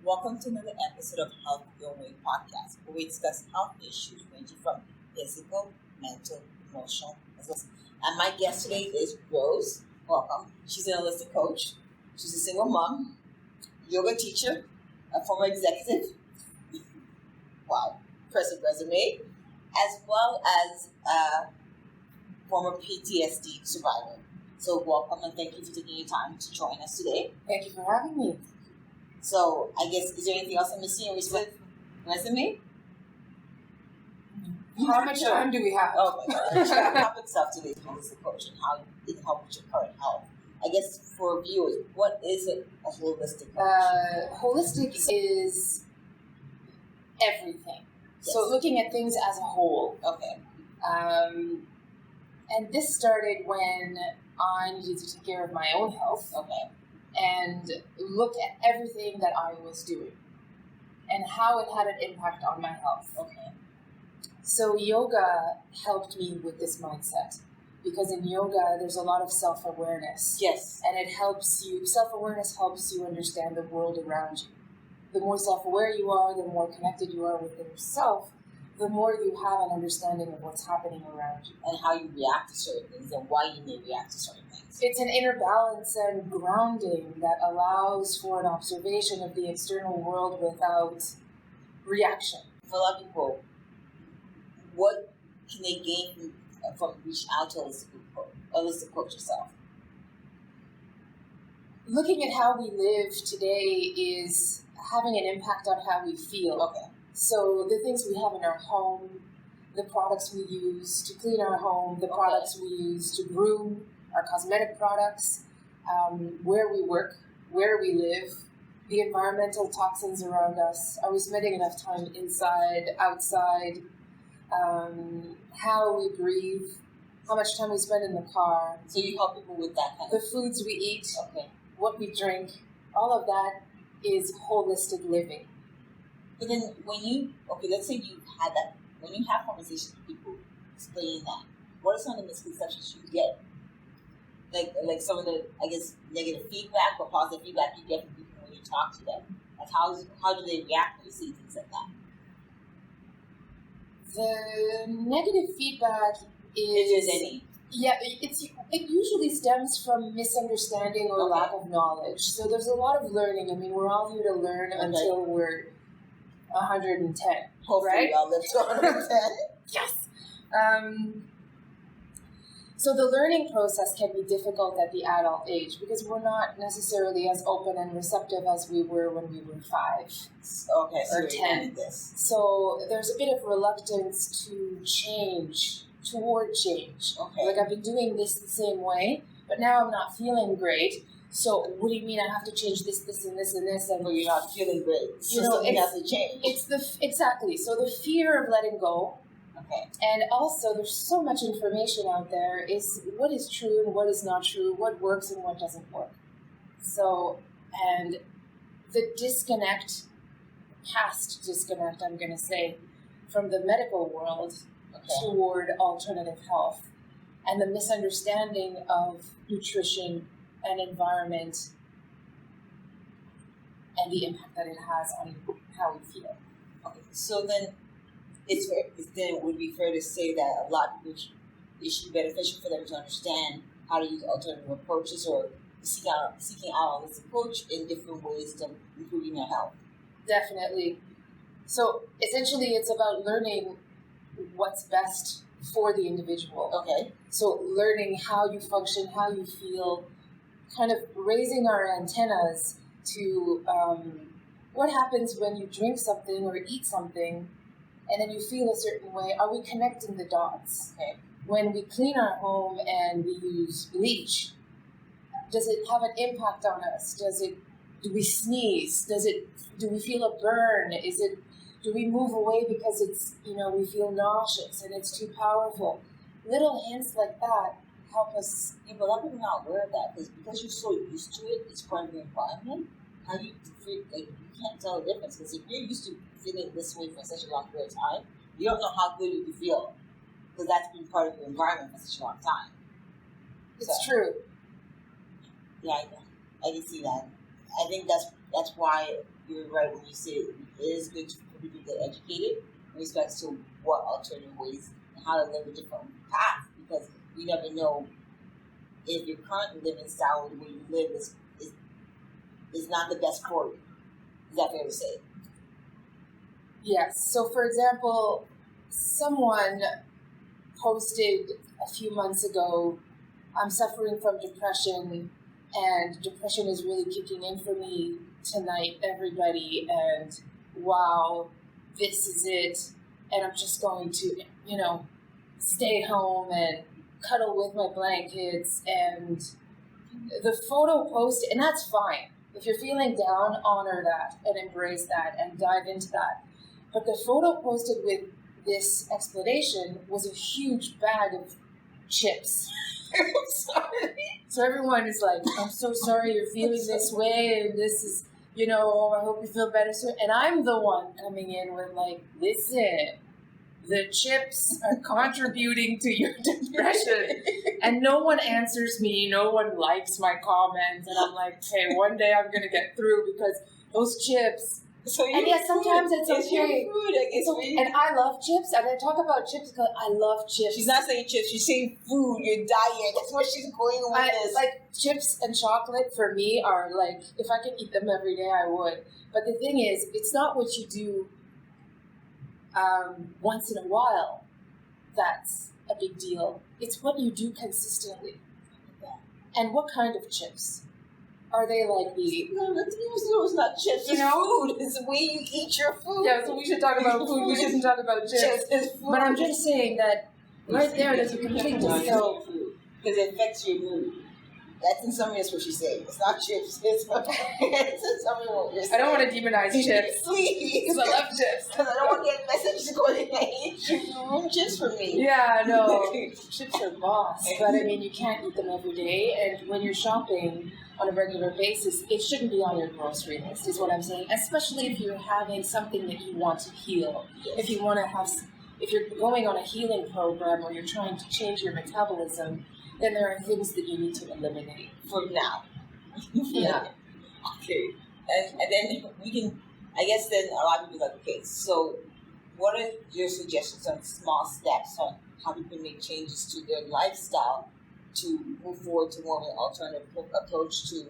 Welcome to another episode of Health Your Way podcast, where we discuss health issues ranging from physical, mental, emotional, as well as. And my guest today is Rose. Welcome. She's an holistic coach. She's a single mom, yoga teacher, a former executive. Wow, impressive resume, as well as a former PTSD survivor. So welcome and thank you for taking your time to join us today. Thank you for having me. So I guess, is there anything else I'm missing in resume? How much time do we have? Oh my God. Topic stuff today is holistic coach and how it can help with your current health. I guess for viewers, what is a holistic coach? Holistic is everything. Yes. So looking at things as a whole. Okay. And this started when I needed to take care of my own health. Okay. And look at everything that I was doing and how it had an impact on my health. Okay. So yoga helped me with this mindset because in yoga there's a lot of self-awareness. Yes. And it helps you, self-awareness helps you understand the world around you. The more self-aware you are, the more connected you are with yourself, the more you have an understanding of what's happening around you. And how you react to certain things and why you may react to certain things. It's an inner balance and grounding that allows for an observation of the external world without reaction. For a lot of people, what can they gain from reaching out to a holistic coach yourself? Looking at how we live today is having an impact on how we feel. Okay. So the things we have in our home, the products we use to clean our home, the products we use to groom, our cosmetic products, where we work, where we live, the environmental toxins around us. Are we spending enough time inside, outside? How we breathe, how much time we spend in the car. So you help people with that kind of... The foods we eat, okay, what we drink, all of that is holistic living. But then let's say you had that, when you have conversations with people explaining that, what are some of the misconceptions you get? Like some of the, I guess, negative feedback or positive feedback you get from people when you talk to them. Like how do they react when you see things like that? The negative feedback is... If there's any. Yeah, it usually stems from misunderstanding or lack of knowledge. So there's a lot of learning. I mean, we're all here to learn until we're 110. Hopefully right? I'll live to 110. Yes! So the learning process can be difficult at the adult age because we're not necessarily as open and receptive as we were when we were 5 or 10. So there's a bit of reluctance to toward change. Okay. Like I've been doing this the same way, but now I'm not feeling great. So what do you mean I have to change this, and this, and this? And well, you're not feeling great. So something has to change. Exactly. So the fear of letting go. Okay. And also, there's so much information out there. Is what is true and what is not true, what works and what doesn't work. So, and the past disconnect, I'm going to say, from the medical world toward alternative health, and the misunderstanding of nutrition and environment and the impact that it has on how we feel. Okay, so then it would be fair to say that a lot of people, it should be beneficial for them to understand how to use alternative approaches or seeking out a holistic coach in different ways to improving their health. Definitely. So essentially it's about learning what's best for the individual. Okay. So learning how you function, how you feel, kind of raising our antennas to what happens when you drink something or eat something and then you feel a certain way. Are we connecting the dots? Okay. When we clean our home and we use bleach, does it have an impact on us? Do we sneeze? Do we feel a burn? Do we move away because we feel nauseous and it's too powerful? Little hints like that help us. Yeah, but a lot of people are not aware of that because you're so used to it, it's part of your environment. How do you feel, you can't tell the difference, because if you're used to feeling this way for such a long period of time, you don't know how good you feel, because that's been part of your environment for such a long time. It's true. Yeah, I can see that. I think that's why you're right when you say it is good for people to get educated in respect to what alternative ways and how to live a different path, because you never know if your current living style, the way you live, is not the best for you. Is that fair to say? Yes. So, for example, someone posted a few months ago, I'm suffering from depression, and depression is really kicking in for me tonight, everybody, and wow, this is it. And I'm just going to, stay home and cuddle with my blankets. And the photo posted, and that's fine. If you're feeling down, honor that and embrace that and dive into that. But the photo posted with this explanation was a huge bag of chips. I'm sorry. So everyone is like, I'm so sorry you're feeling this way, and this is, I hope you feel better soon. And I'm the one coming in with like, listen, the chips are contributing to your depression. And no one answers me, no one likes my comments, and I'm like, hey, one day I'm going to get through because those chips. And yes, sometimes it's okay. And I love chips, and I talk about chips because I love chips. She's not saying chips, she's saying food, your diet. That's where she's going with this. Like, chips and chocolate for me are like, if I could eat them every day, I would. But the thing is, it's not what you do once in a while that's a big deal. It's what you do consistently. And what kind of chips? Are they like the... No, it's not chips. It's food. It's the way you eat your food. Yeah, so we should talk about food. We shouldn't talk about chips. But I'm just saying that right there, there's a complete discount. Because it affects your mood. That's in summary, that's what she's saying. It's not chips. It's in summary what you're saying. I don't want to demonize chips. Please. Because I love chips. Because I don't want to get messages going in. You ruined chips for me. Yeah, no. Chips are boss. But I mean, you can't eat them every day. And when you're shopping on a regular basis, it shouldn't be on your grocery list, is what I'm saying. Especially if you're having something that you want to heal. If you want to have, if you're going on a healing program or you're trying to change your metabolism, then there are things that you need to eliminate. For now. Yeah. Okay. And then we can, I guess then a lot of people are like, okay, so what are your suggestions on small steps on how people make changes to their lifestyle to move forward to more of an alternative approach to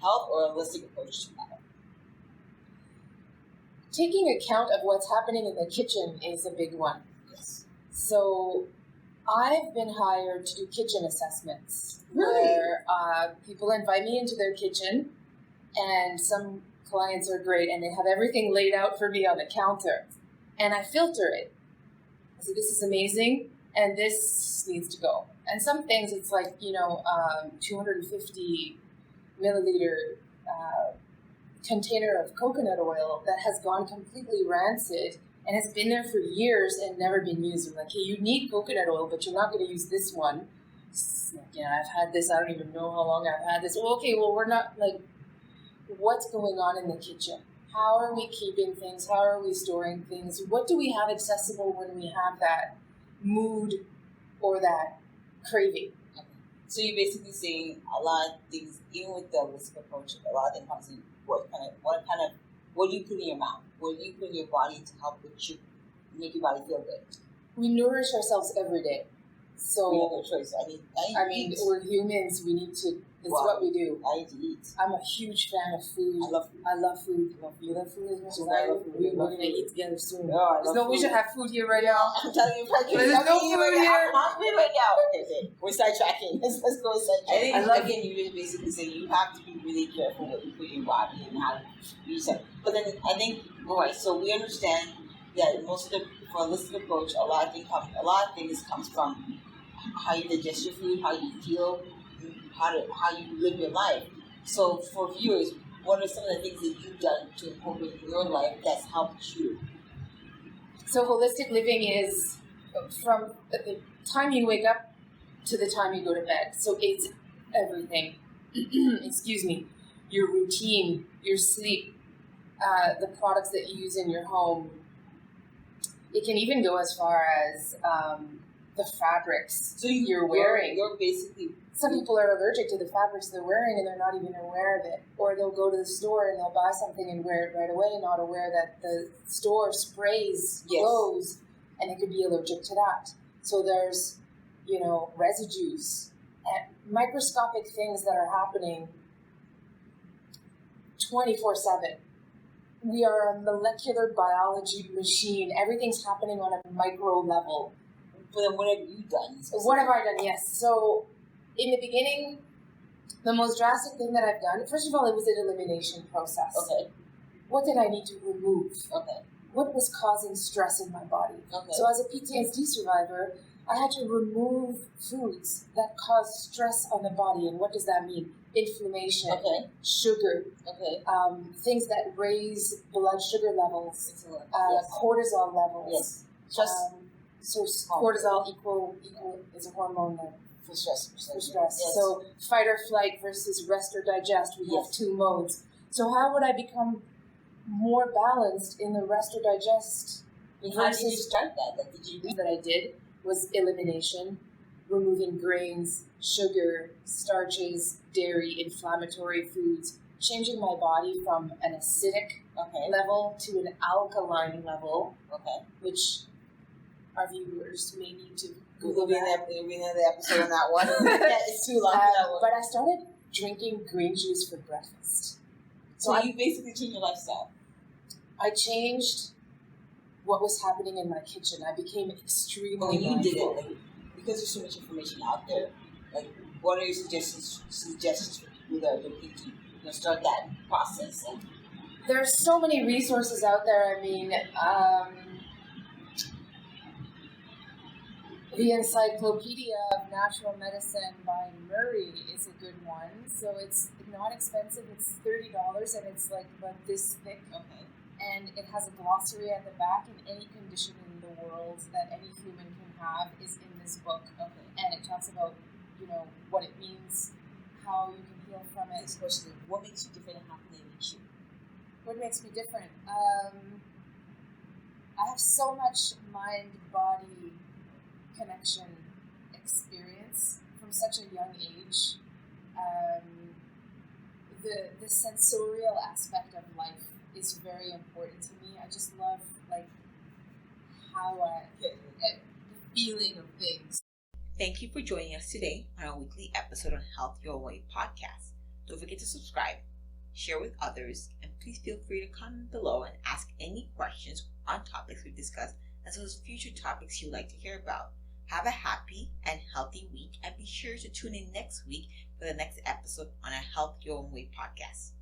health or a holistic approach to health? Taking account of what's happening in the kitchen is a big one. Yes. So I've been hired to do kitchen assessments. Really? Where people invite me into their kitchen, and some clients are great, and they have everything laid out for me on the counter. And I filter it. So this is amazing, and this needs to go. And some things, it's like, 250 milliliter container of coconut oil that has gone completely rancid and has been there for years and never been used. I'm like, hey, you need coconut oil, but you're not going to use this one. I've had this, I don't even know how long I've had this. Well, okay, well, we're not, like, what's going on in the kitchen? How are we keeping things? How are we storing things? What do we have accessible when we have that mood or that craving? So you're basically saying a lot of things, even with the holistic approach, a lot of them comes in what do you put in your mouth? What do you put in your body to help make your body feel good? We nourish ourselves every day. So we have no choice. I mean, we're humans. We need to. It's what we do. I need to eat. I'm a huge fan of food. I love food. I love food. You love food as much as I love food. We're going to eat together soon. No, we should have food here right now. I'm telling you, there's no food here. I'm hungry right now. Okay. We're sidetracking. Let's go sidetracking. I think you just basically say you have to be really careful what you put in your body and how you use it. But then I think, right, so we understand that most of the holistic approach, a lot of things comes from how you digest your food, how you feel, how you live your life. So for viewers, what are some of the things that you've done to incorporate in your life that's helped you? So holistic living is from the time you wake up to the time you go to bed. So it's everything. Excuse me. Your routine, your sleep, the products that you use in your home. It can even go as far as vitamin supplements. So if you're going on a health journey, then you need to make sure that you're taking the fabrics So you're wearing. You're basically... Some people are allergic to the fabrics they're wearing and they're not even aware of it. Or they'll go to the store and they'll buy something and wear it right away, not aware that the store sprays clothes and they could be allergic to that. So there's, residues and microscopic things that are happening 24/7. We are a molecular biology machine. Everything's happening on a micro level. But then what have you done? What have I done? Yes. So in the beginning, the most drastic thing that I've done, first of all, it was an elimination process. Okay. What did I need to remove? Okay. What was causing stress in my body? Okay. So as a PTSD survivor, I had to remove foods that cause stress on the body. And what does that mean? Inflammation, sugar, things that raise blood sugar levels, cortisol levels. Yes. So cortisol equal is a hormone for stress. Yes. So fight or flight versus rest or digest. We have two modes. So how would I become more balanced in the rest or digest? How did you start that? That I did was elimination, removing grains, sugar, starches, dairy, inflammatory foods, changing my body from an acidic level to an alkaline level, which our viewers may need to Google that. We'll be in the episode on that one. It's too long for that one. But I started drinking green juice for breakfast. So you basically changed your lifestyle. I changed what was happening in my kitchen. I became extremely mindful. You did it, because there's so much information out there. What are your suggestions for people that are looking to start that process? There's so many resources out there. I mean, the Encyclopedia of Natural Medicine by Murray is a good one. So it's not expensive. It's $30 and it's about this thick. And it has a glossary at the back, and any condition in the world that any human can have is in this book. And it talks about, what it means, how you can heal from it. Especially, what makes you different and how can they reach you? What makes me different? I have so much mind-body connection experience from such a young age. The sensorial aspect of life is very important to me. I just love how the feeling of things. Thank you for joining us today on our weekly episode on Health Your Way podcast. Don't forget to subscribe, share with others, and please feel free to comment below and ask any questions on topics we've discussed, as well as future topics you'd like to hear about. Have a happy and healthy week, and be sure to tune in next week for the next episode on our Health Your Own Way podcast.